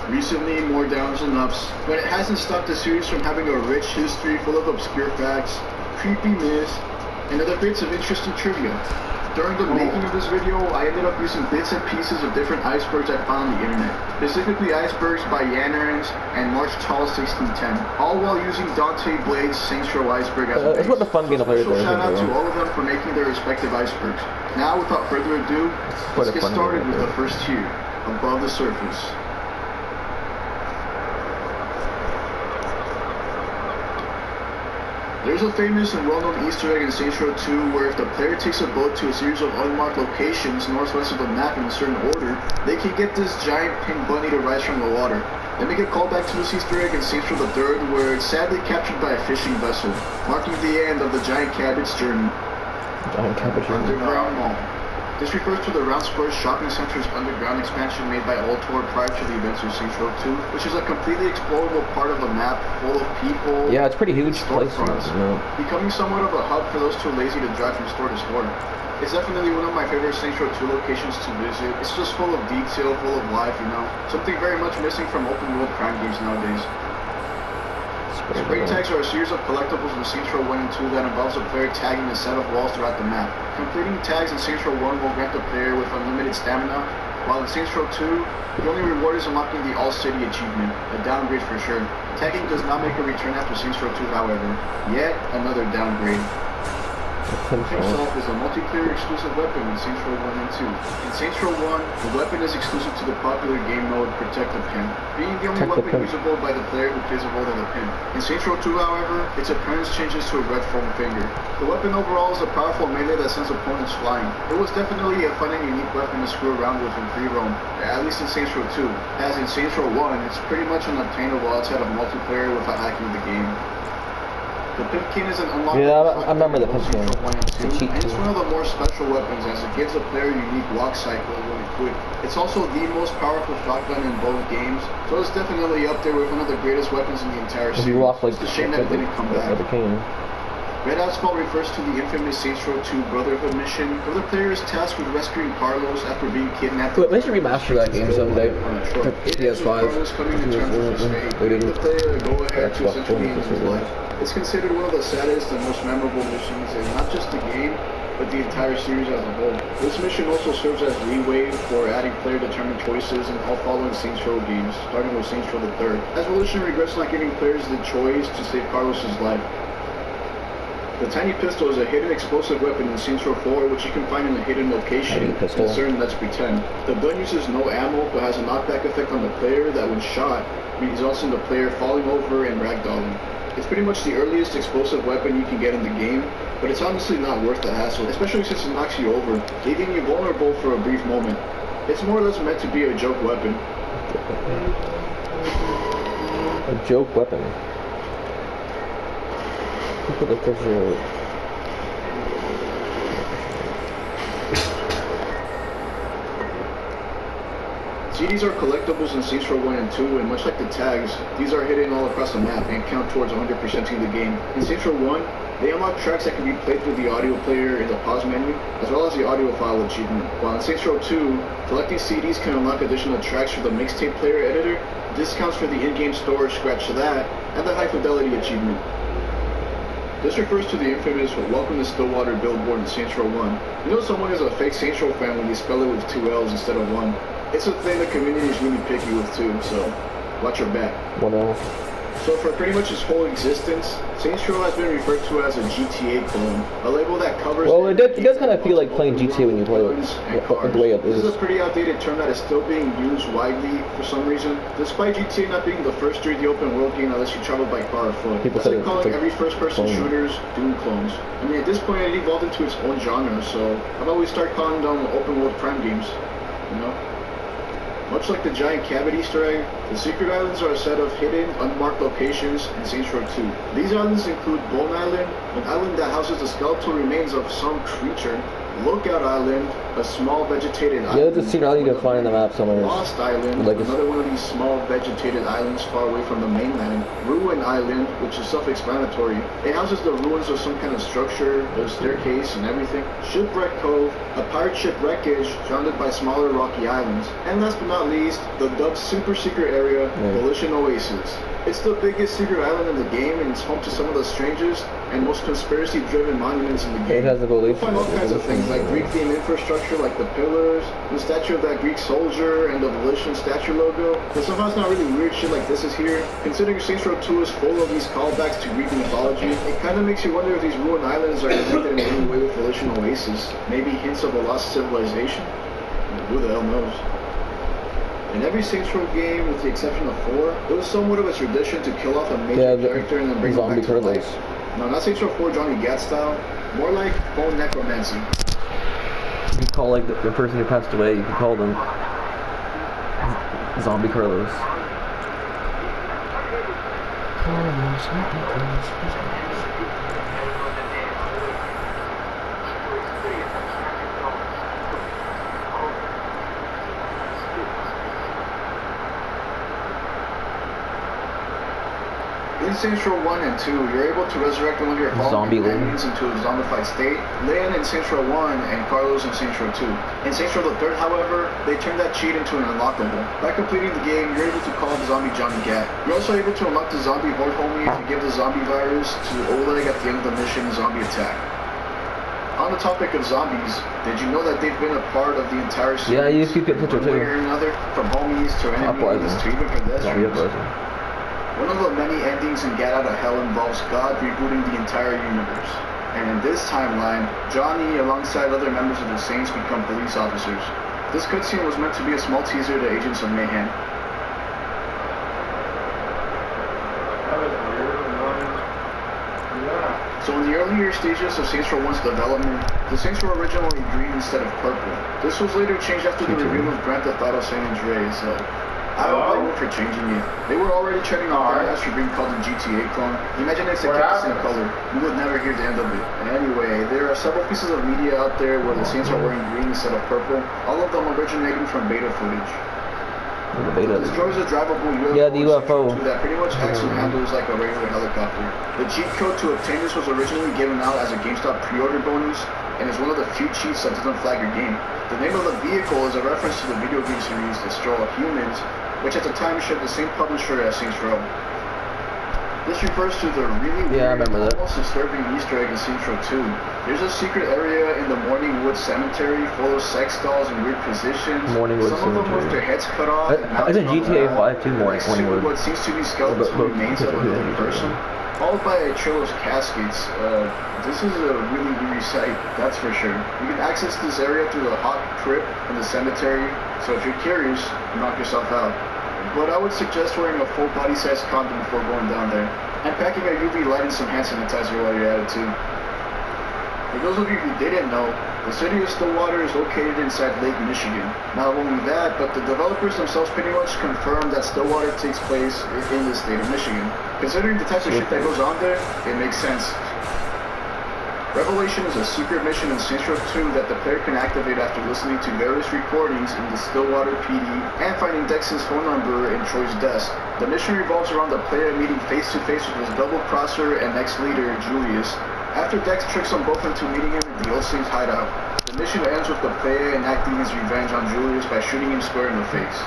recently more downs than ups, but it hasn't stopped the series from having a rich history full of obscure facts, creepy myths, and other bits of interesting trivia. During the making of this video, I ended up using bits and pieces of different icebergs I found on the internet, specifically icebergs by Yannerans and March Tall 1610, all while using Dante Blade's Saints Row iceberg as a base. It's what the fun game of Special shout out to all of them for making their respective icebergs. Now, without further ado, let's get started with the first tier, Above the Surface. There's a famous and well-known Easter egg in Saints Row 2 where if the player takes a boat to a series of unmarked locations northwest of the map in a certain order, they can get this giant pink bunny to rise from the water. They make a callback to this Easter egg in Saints Row the 3rd where it's sadly captured by a fishing vessel, marking the end of the Giant Cabbage journey. Underground Mall. This refers to the Round Spurs Shopping Center's underground expansion made by Altor prior to the events of Saints Row 2, which is a completely explorable part of the map full of people. Yeah, it's pretty huge place. Becoming somewhat of a hub for those too lazy to drive from store to store. It's definitely one of my favorite Saints Row 2 locations to visit. It's just full of detail, full of life, you know. Something very much missing from open world crime games nowadays. Spray tags are a series of collectibles in Saints Row 1 and 2 that involves a player tagging a set of walls throughout the map. Completing tags in Saints Row 1 will grant the player with unlimited stamina, while in Saints Row 2, the only reward is unlocking the All City achievement, a downgrade for sure. Tagging does not make a return after Saints Row 2, however. Yet another downgrade. Pixel is a multiplayer exclusive weapon in Saints Row 1 and 2. In Saints Row 1, the weapon is exclusive to the popular game mode Protect the Pimp, being the only weapon usable by the player who plays the role of the pimp. In Saints Row 2, however, its appearance changes to a red foam finger. The weapon overall is a powerful melee that sends opponents flying. It was definitely a fun and unique weapon to screw around with in free roam, at least in Saints Row 2. As in Saints Row 1, it's pretty much unobtainable outside of multiplayer without hacking the game. The Pimpkin is an unlockable I remember the Pimpkin. And it's one of the more special weapons as it gives the player a unique walk cycle when equipped. It's also the most powerful shotgun in both games, so it's definitely up there with one of the greatest weapons in the entire series. It's a shame that it didn't come back. Red Asphalt refers to the infamous Saints Row 2 Brotherhood mission, where the player is tasked with rescuing Carlos after being kidnapped. Wait, they should remaster that game someday. PS5. Carlos coming to terms with his fate, giving the player a go-ahead to essentially end his life. It's considered one of the saddest and most memorable missions in not just the game, but the entire series as a whole. This mission also serves as leeway for adding player-determined choices in all following Saints Row games, starting with Saints Row the 3rd, as Volition regrets not giving players the choice to save Carlos' life. The Tiny Pistol is a hidden explosive weapon in Saints Row 4, which you can find in a hidden location in certain Let's Pretend. The gun uses no ammo, but has a knockback effect on the player that when shot, results in the player falling over and ragdolling. It's pretty much the earliest explosive weapon you can get in the game, but it's honestly not worth the hassle, especially since it knocks you over, leaving you vulnerable for a brief moment. It's more or less meant to be a joke weapon. A joke weapon. Put the picture. CDs are collectibles in Saints Row 1 and 2, and much like the tags, these are hidden all across the map and count towards 100%ing the game. In Saints Row 1, they unlock tracks that can be played through the audio player in the pause menu, as well as the audio file achievement. While in Saints Row 2, collecting CDs can unlock additional tracks for the mixtape player editor, discounts for the in-game storage scratch to that, and the high fidelity achievement. This refers to the infamous Welcome to Stillwater billboard in Saints Row 1. You know someone is a fake Saints Row fan when they spell it with 2 L's instead of 1. It's a thing the community is really picky with too, so watch your back. So for pretty much its whole existence, Saints Row has been referred to as a GTA clone, a label that covers... Well, it does kind of feel like playing GTA when you play it. The way it is. This is a pretty outdated term that is still being used widely for some reason, despite GTA not being the first 3D open world game unless you travel by car or foot. People say calling every first-person shooters Doom clones. I mean, at this point it evolved into its own genre, so how about we start calling them open world crime games, you know? Much like the giant cavity Easter egg, the secret islands are a set of hidden, unmarked locations in Saints Row 2. These islands include Bone Island, an island that houses the skeletal remains of some creature, Lookout Island, a small vegetated Yeah, island. it's a secret island you can find in the map somewhere. Lost Island, Like another one of these small vegetated islands far away from the mainland. Ruin Island, which is self-explanatory. It houses the ruins of some kind of structure, a staircase and everything. Shipwreck Cove, a pirate ship wreckage surrounded by smaller rocky islands. And last but not least, the dubbed super secret area, Volition Oasis. It's the biggest secret island in the game, and it's home to some of the strangest and most conspiracy-driven monuments in the game. It has a You'll find all kinds of things, like Greek-themed infrastructure, like the pillars, the statue of that Greek soldier, and the Volition statue logo. But somehow it's not really weird shit like this is here. Considering Saints Row 2 is full of these callbacks to Greek mythology, it kind of makes you wonder if these ruined islands are connected in any way with Volition Oasis. Maybe hints of a lost civilization? Who the hell knows? In every Saints Row game, with the exception of 4, it was somewhat of a tradition to kill off a major character and then bring him back to life. No, not Saints Row 4 Johnny Gat style, more like phone necromancy. You can call like the person who passed away, you can call them Zombie Carlos. In Saints Row 1 and 2, you're able to resurrect one of your fallen companions into a zombified state. Leon in Saints Row 1 and Carlos in Saints Row 2. In Saints Row the 3rd, however, they turned that cheat into an unlockable. By completing the game, you're able to call the zombie Johnny Gat. You're also able to unlock the zombie Horde homie if you give the zombie virus to Oleg at the end of the mission, Zombie Attack. On the topic of zombies, did you know that they've been a part of the entire series? Yeah, you keep it picture too. One way or another, from homies to enemies to even pedestrians. One of the many endings in Get Out of Hell involves God rebooting the entire universe. And in this timeline, Johnny, alongside other members of the Saints, become police officers. This cutscene was meant to be a small teaser to Agents of Mayhem. So in the earlier stages of Saints Row 1's development, the Saints were originally green instead of purple. This was later changed after the reveal of Grand Theft Auto San Andreas. I don't blame them for changing it. They were already treading on paradise for being called a GTA clone. Imagine if they kept the same color. We would never hear the end of it. Anyway, there are several pieces of media out there where the Saints are wearing green instead of purple. All of them originating from beta footage. The destroyer's a drivable UFO, yeah, the UFO that pretty much acts and handles like a regular helicopter. The cheat code to obtain this was originally given out as a GameStop pre-order bonus, and is one of the few cheats that doesn't flag your game. The name of the vehicle is a reference to the video game series Destroy All Humans, which at the time shared the same publisher as Saints Row. This refers to the really weird, almost disturbing Easter egg in Saints Row 2. There's a secret area in the Morningwood Cemetery full of sex dolls in weird positions. Some of them with their heads cut off. I think GTA 5 too, Morningwood. What seems to be skeletal remains of another person, followed by a trail of caskets. This is a really eerie sight, that's for sure. You can access this area through the hot crypt in the cemetery, so if you're curious, knock yourself out. But I would suggest wearing a full body-sized condom before going down there, and packing a UV light and some hand sanitizer while you're at it too. For those of you who didn't know, the city of Stillwater is located inside Lake Michigan. Not only that, but the developers themselves pretty much confirmed that Stillwater takes place in the state of Michigan. Considering the types of shit that goes on there, it makes sense. Revelation is a secret mission in Saints Row 2 that the player can activate after listening to various recordings in the Stillwater PD and finding Dex's phone number in Troy's desk. The mission revolves around the player meeting face-to-face with his double-crosser and ex-leader, Julius. After Dex tricks them both into meeting him at the Old Saints hideout, the mission ends with the player enacting his revenge on Julius by shooting him square in the face.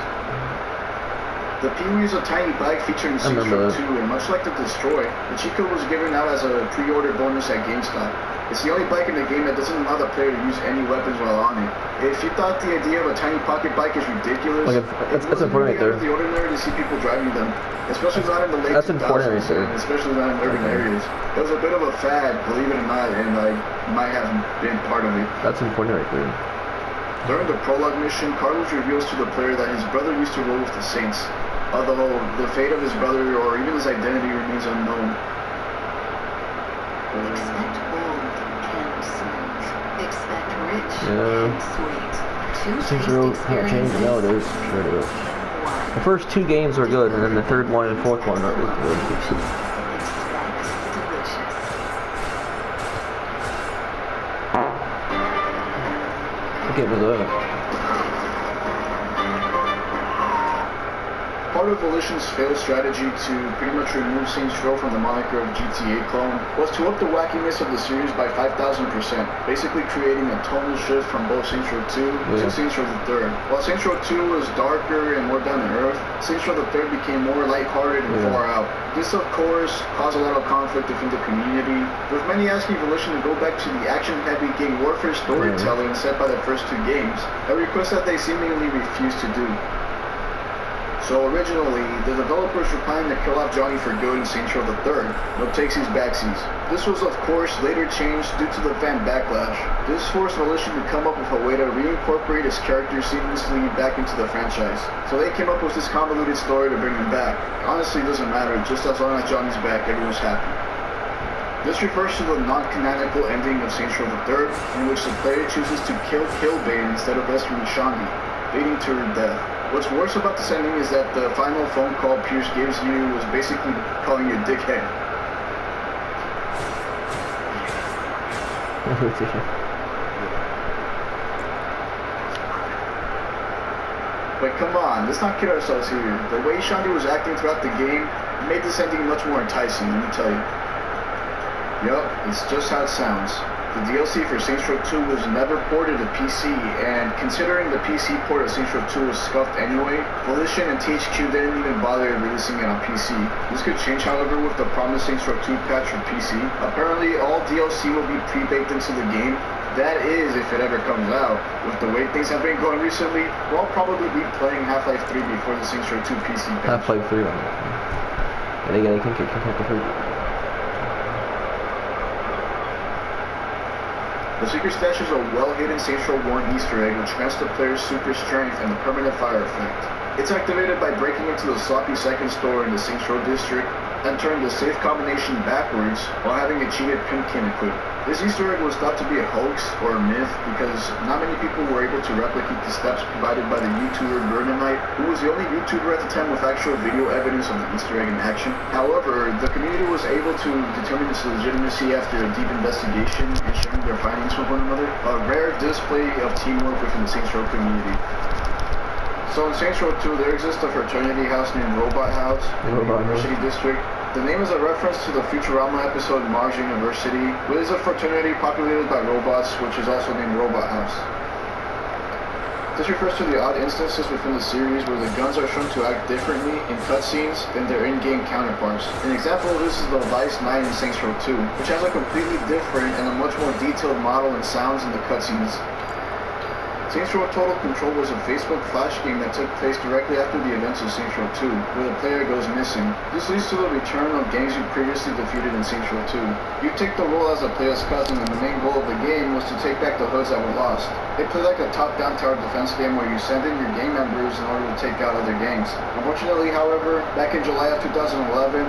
The Pee-wee is a tiny bike featured in Saints Row 2, and much like the Destroy, the cheat code was given out as a pre-order bonus at GameStop. It's the only bike in the game that doesn't allow the player to use any weapons while on it. If you thought the idea of a tiny pocket bike is ridiculous, that's important right there. It's the ordinary to see people driving them, especially not in the late 2000s, important right there. especially not in urban areas. It was a bit of a fad, believe it or not, and I might have been part of it. That's important right there. During the prologue mission, Carlos reveals to the player that his brother used to roll with the Saints, although the fate of his brother or even his identity remains unknown. Expect bold and sweet. Expect rich and sweet. Saints Row can't change nowadays. Sure it is. The first 2 games are good, and then the 3rd one and 4th one are really good. game was that? Part of Volition's failed strategy to pretty much remove Saints Row from the moniker of GTA clone was to up the wackiness of the series by 5,000%, basically creating a tonal shift from both Saints Row 2 to Saints Row the Third. While Saints Row 2 was darker and more down to earth, Saints Row the Third became more lighthearted and far out. This, of course, caused a lot of conflict within the community, with many asking Volition to go back to the action-heavy gang warfare storytelling set by the first two games, a request that they seemingly refused to do. So originally, the developers were planning to kill off Johnny for good in Saints Row the Third, no takesies backsies. This was of course later changed due to the fan backlash. This forced Volition to come up with a way to reincorporate his character seamlessly back into the franchise. So they came up with this convoluted story to bring him back. Honestly, it doesn't matter, just as long as Johnny's back, everyone's happy. This refers to the non-canonical ending of Saints Row the Third, in which the player chooses to kill Killbane instead of rescuing Shaundi, leading to her death. What's worse about this ending is that the final phone call Pierce gives you was basically calling you a dickhead. But come on, let's not kid ourselves here. The way Shaundi was acting throughout the game made this ending much more enticing, let me tell you. Yup, it's just how it sounds. The DLC for Saints Row 2 was never ported to PC, and considering the PC port of Saints Row 2 was scuffed anyway, Volition and THQ didn't even bother releasing it on PC. This could change, however, with the promised Saints Row 2 patch for PC. Apparently, all DLC will be pre-baked into the game. That is, if it ever comes out. With the way things have been going recently, we'll probably be playing Half-Life 3 before the Saints Row 2 PC patch. Half-Life 3 on it. And again, I think it can take a The Secret Stash is a well-hidden Saints Row 1 Easter egg which grants the player's super strength and the permanent fire effect. It's activated by breaking into the sloppy second store in the Saints Row district and turning the safe combination backwards while having a cheated Pimkin equipped. This Easter egg was thought to be a hoax or a myth because not many people were able to replicate the steps provided by the YouTuber Burnamite, who was the only YouTuber at the time with actual video evidence of the Easter egg in action. However, the community was able to determine its legitimacy after a deep investigation and sharing their findings with one another, a rare display of teamwork within the Saints Row community. So in Saints Row 2, there exists a fraternity house named Robot House in the University District. The name is a reference to the Futurama episode Mars University, which is a fraternity populated by robots, which is also named Robot House. This refers to the odd instances within the series where the guns are shown to act differently in cutscenes than their in-game counterparts. An example of this is the Vice 9 in Saints Row 2, which has a completely different and a much more detailed model and sounds in the cutscenes. Saints Row Total Control was a Facebook flash game that took place directly after the events of Saints Row 2, where the player goes missing. This leads to the return of gangs you previously defeated in Saints Row 2. You take the role as the player's cousin, and the main goal of the game was to take back the hoods that were lost. It played like a top-down tower defense game where you send in your gang members in order to take out other gangs. Unfortunately, however, back in July of 2011,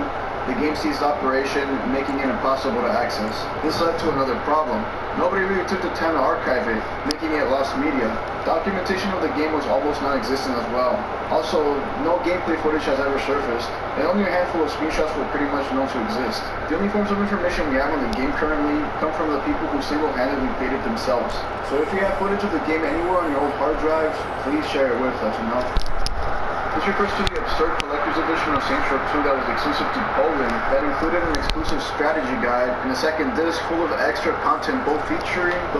the game ceased operation, making it impossible to access. This led to another problem. Nobody really took the time to archive it, making it lost media. Documentation of the game was almost non-existent as well. Also, no gameplay footage has ever surfaced, and only a handful of screenshots were pretty much known to exist. The only forms of information we have on the game currently come from the people who single-handedly played it themselves. So if you have footage of the game anywhere on your old hard drives, please share it with us, This refers to the absurd collector's edition of Saints Row 2 that was exclusive to Poland, that included an exclusive strategy guide and a second disc full of extra content both featuring the